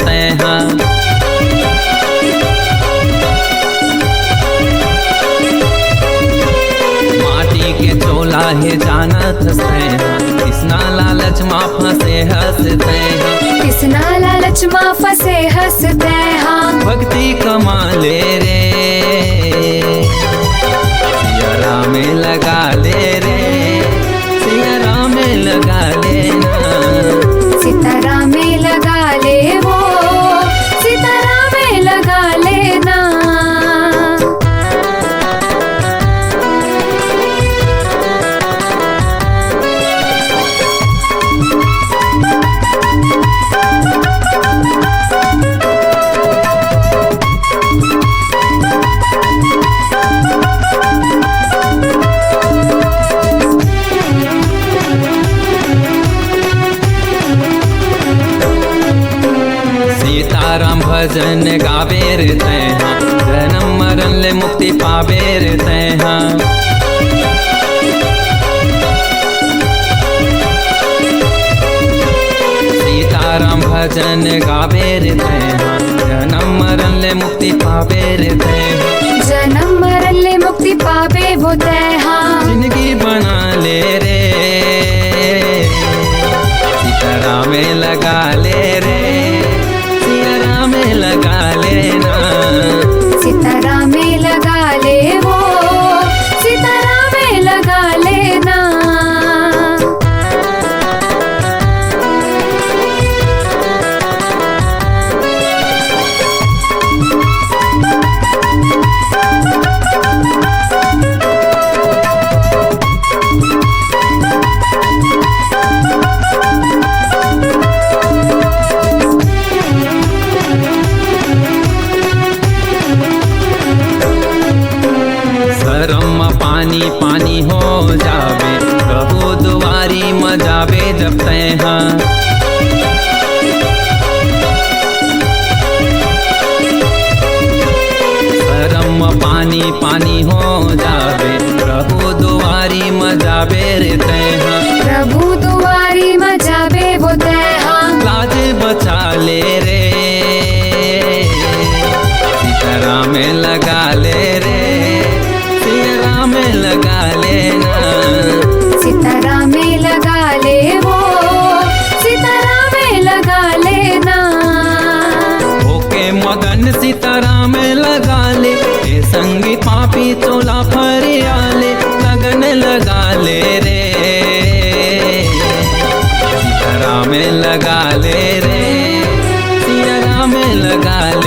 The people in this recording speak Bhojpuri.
तैहा। माटी के चोला है जानत तैहा, कृष्णा लालच मा फंसे हंस तैहा। कृष्णा लालच मा फंसे हंस तैहा। भक्ति कमाले रे सिया राम में लगा ले रे, सिया राम में लगा लेना। सितारा में लगा ले वो, सितारा में लगा लेना। सीताराम भजन गावेर तैहा, जन्म मरण ले मुक्ति पावेर तैहा। सीताराम भजन गावेर तैहा, जन्म मरण ले मुक्ति पावेर तैहा। जन्म मरण ले मुक्ति पावे वो तैहा। जिंदगी बना ले रे सीताराम में लगा ले रे, सिया में लगा लेना। सितारा में लगा ले वो, सितारा में लगा लेना। शरम पानी पानी हो जावे, प्रभु दुआरी में जावे जब तैहा। शरम पानी पानी हो जावे, प्रभु दुआरी में जावे रे तैहा। प्रभु दुआरी में जावे वो तैहा। लाज बचा ले रे सीताराम में लगा ले रे, सिया में लगा लेना। सितारा में लगा ले वो, सितारा में लगा लेना। होके मगन सीताराम में लगा ले, ये संगी पापी चोला फरियाले, लगन लगा ले रे सीताराम में लगा ले रे, सिया में लगा ले।